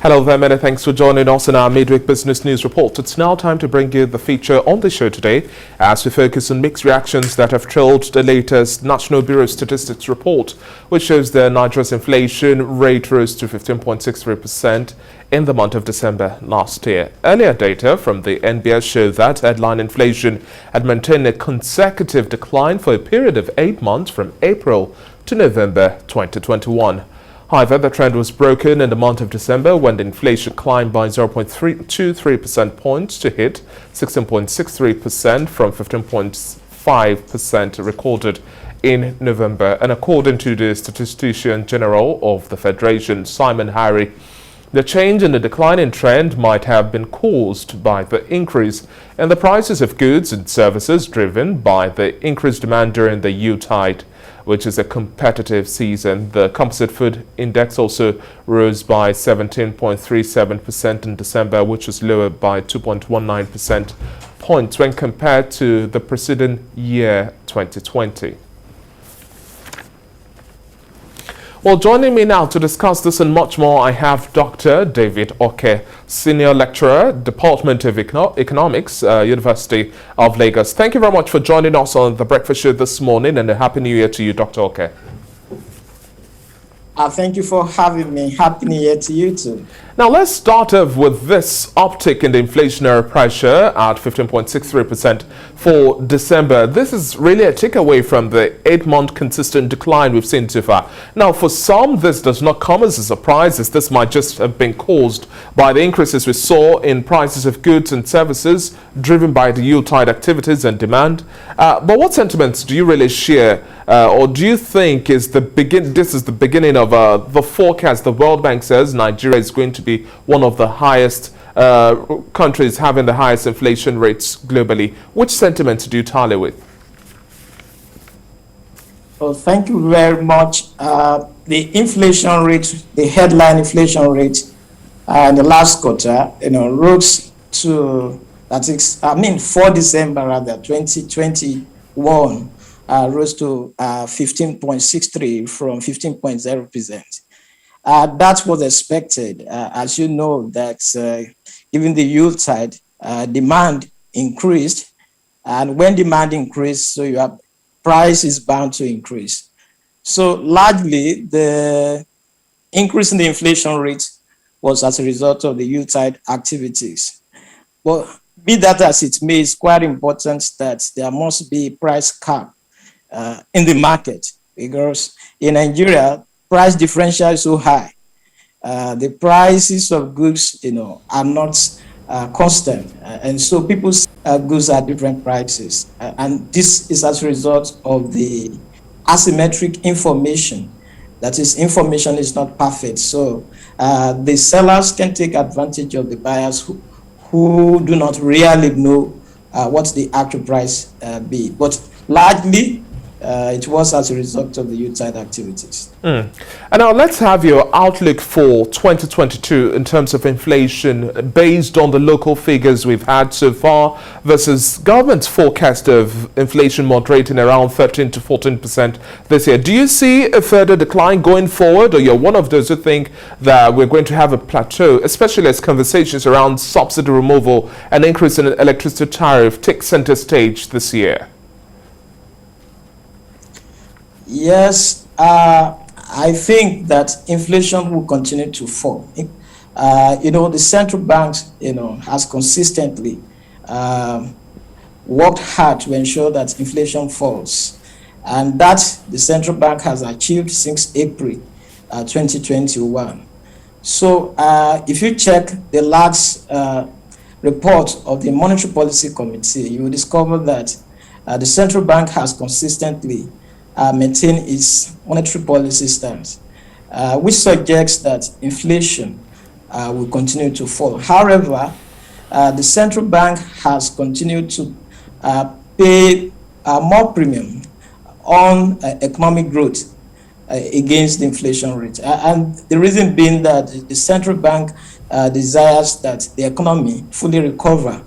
Hello there, many thanks for joining us in our midweek business news report. It's now time to bring you the feature on the show today as we focus on mixed reactions that have trailed the latest National Bureau of Statistics report, which shows that Nigeria's inflation rate rose to 15.63% in the month of December last year. Earlier data from the NBS showed that headline inflation had maintained a consecutive decline for a period of 8 months from April to November 2021. However, the trend was broken in the month of December when the inflation climbed by 0.23% points to hit 16.63% from 15.5% recorded in November. And according to the Statistician-General of the Federation, Simon Harry, the change in the declining trend might have been caused by the increase in the prices of goods and services driven by the increased demand during the Yuletide, which is a competitive season. The composite food index also rose by 17.37% in December, which was lower by 2.19% points when compared to the preceding year, 2020. Well, joining me now to discuss this and much more, I have Dr. David Oke, Senior Lecturer, Department of Economics, University of Lagos. Thank you very much for joining us on the Breakfast Show this morning, and a Happy New Year to you, Dr. Oke. Thank you for having me. Happy New Year to you too. Now, let's start off with this uptick in the inflationary pressure at 15.63% for December. This is really a takeaway from the 8-month consistent decline we've seen so far. Now, for some, this does not come as a surprise, as this might just have been caused by the increases we saw in prices of goods and services driven by the Yuletide activities and demand. But what sentiments do you really share, or do you think this is the beginning of the forecast? The World Bank says Nigeria is going to be one of the highest countries having the highest inflation rates globally. Which sentiments do you tally with? Well, thank you very much. The inflation rate, the headline inflation rate in the last quarter, rose to, for December rather, 2021, rose to 15.63 from 15.0%. That was expected. As you know, that given the Yuletide, demand increased, and when demand increased, so your price is bound to increase. So largely, the increase in the inflation rate was as a result of the Yuletide activities. But be that as it may, it's quite important that there must be price cap in the market, because in Nigeria, price differential is so high. The prices of goods, are not constant, and so people's goods are different prices, and this is as a result of the asymmetric information. That is, information is not perfect, so the sellers can take advantage of the buyers who do not really know what the actual price be. But largely, it was as a result of the Yuletide activities. And now let's have your outlook for 2022 in terms of inflation based on the local figures we've had so far versus government's forecast of inflation moderating around 13 to 14% this year. Do you see a further decline going forward, or you're one of those who think that we're going to have a plateau, especially as conversations around subsidy removal and increase in electricity tariff take center stage this year? Yes, I think that inflation will continue to fall. The central bank, has consistently worked hard to ensure that inflation falls, and that the central bank has achieved since April 2021. So, if you check the last report of the Monetary Policy Committee, you will discover that the central bank has consistently maintain its monetary policy stance, which suggests that inflation will continue to fall. However, the central bank has continued to pay more premium on economic growth against the inflation rate. And the reason being that the central bank desires that the economy fully recover,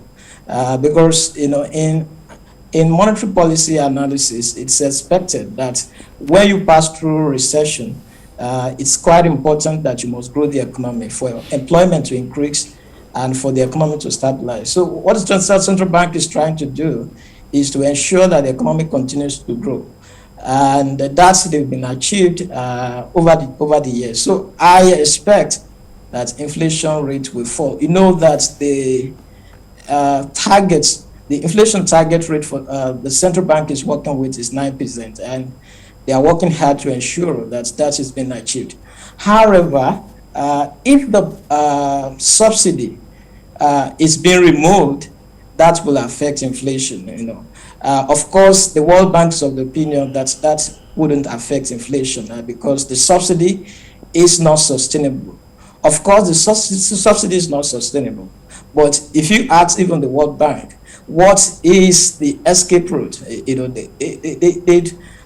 because in monetary policy analysis, it's expected that when you pass through recession, it's quite important that you must grow the economy for employment to increase and for the economy to stabilize. So what the central bank is trying to do is to ensure that the economy continues to grow. And that's they've been achieved over the years. So I expect that inflation rate will fall. You know that the inflation target rate for the central bank is working with is 9%, and they are working hard to ensure that that is being achieved. However, if the subsidy is being removed, that will affect inflation. Of course, the World Bank is of the opinion that that wouldn't affect inflation because the subsidy is not sustainable. Of course, the subsidy is not sustainable. But if you ask even the World Bank, what is the escape route? They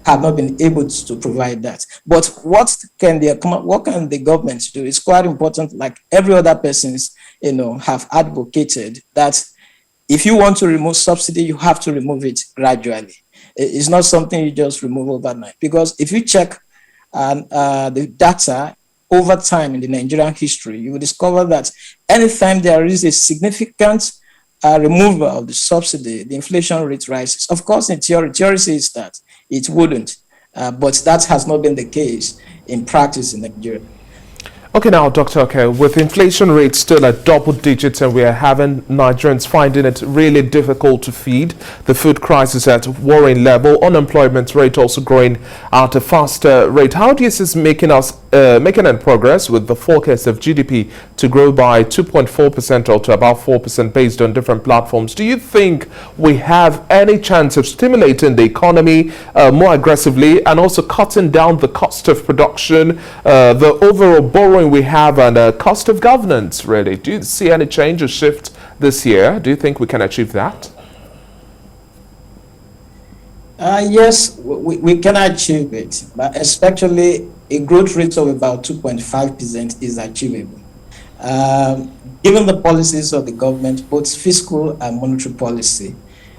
have not been able to provide that. But what can the government do? It's quite important. Like every other persons, have advocated that if you want to remove subsidy, you have to remove it gradually. It's not something you just remove overnight. Because if you check the data over time in the Nigerian history, you will discover that anytime there is a significant removal of the subsidy, the inflation rate rises. Of course, in theory says that it wouldn't, but that has not been the case in practice in Nigeria. Okay, now, Dr. Okay, with inflation rates still at double digits and we are having Nigerians finding it really difficult to feed, the food crisis at worrying level, unemployment rate also growing at a faster rate. How do you see this making progress with the forecast of GDP to grow by 2.4% or to about 4% based on different platforms? Do you think we have any chance of stimulating the economy more aggressively and also cutting down the cost of production, the overall borrowing we have, and cost of governance, really? Do you see any change or shift this year? Do you think we can achieve that? Yes, we can achieve it, but especially a growth rate of about 2.5% is achievable. Given the policies of the government, both fiscal and monetary policy,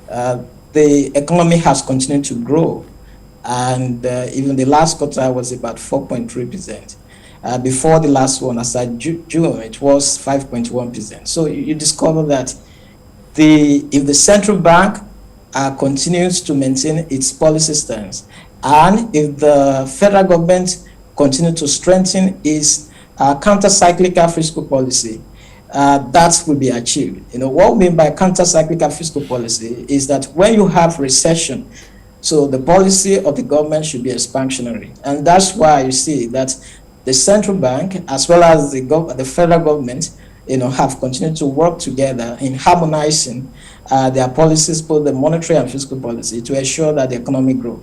the economy has continued to grow, and even the last quarter was about 4.3%. Before the last one, as at June, it was 5.1%. So you discover that if the central bank continues to maintain its policy stance, and if the federal government continues to strengthen its counter-cyclical fiscal policy, that will be achieved. What we mean by counter-cyclical fiscal policy is that when you have recession, so the policy of the government should be expansionary. And that's why you see that the central bank, as well as the federal government, have continued to work together in harmonizing their policies, both the monetary and fiscal policy, to ensure that the economy grows.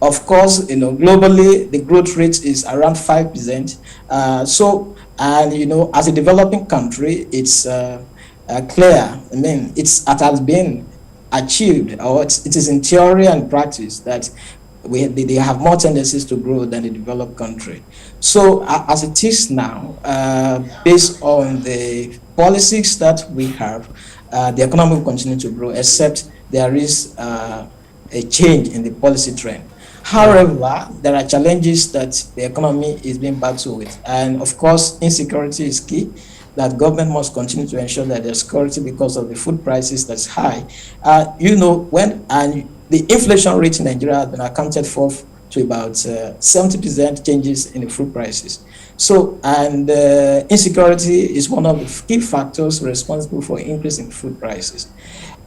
Of course, globally, the growth rate is around 5%. As a developing country, it's clear. It has been achieved, or it is in theory and practice that they have more tendencies to grow than a developed country. So as it is now, based on the policies that we have, the economy will continue to grow, except there is a change in the policy trend. However, there are challenges that the economy is being battled with. And of course, insecurity is key, that government must continue to ensure that there's security because of the food prices that's high. The inflation rate in Nigeria has been accounted for to about 70% changes in the food prices. So, and insecurity is one of the key factors responsible for increase in food prices.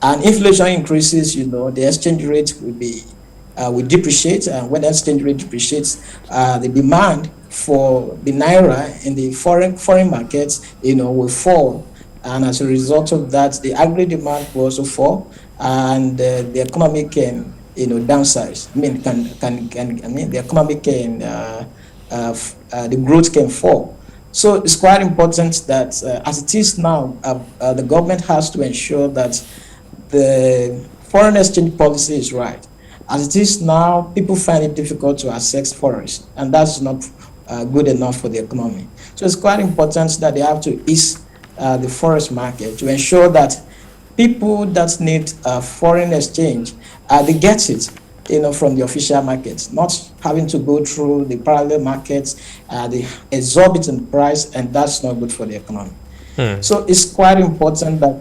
And inflation increases, the exchange rate will depreciate, and when the exchange rate depreciates, the demand for the naira in the foreign markets, will fall. And as a result of that, the aggregate demand will also fall, and the economy can, downsize. The economy can, the growth can fall. So it's quite important that, as it is now, the government has to ensure that the foreign exchange policy is right. As it is now, people find it difficult to access forex, and that's not good enough for the economy. So it's quite important that they have to ease the forex market to ensure that people that need foreign exchange, they get it, from the official market, not having to go through the parallel markets, the exorbitant price, and that's not good for the economy. So it's quite important that,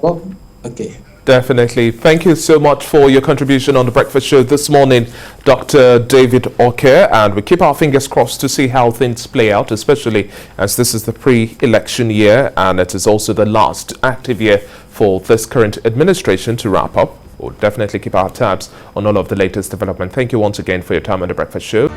okay. Definitely. Thank you so much for your contribution on the Breakfast Show this morning, Dr. David Oke. And we keep our fingers crossed to see how things play out, especially as this is the pre-election year and it is also the last active year for this current administration to wrap up. We'll definitely keep our tabs on all of the latest development. Thank you once again for your time on the Breakfast Show.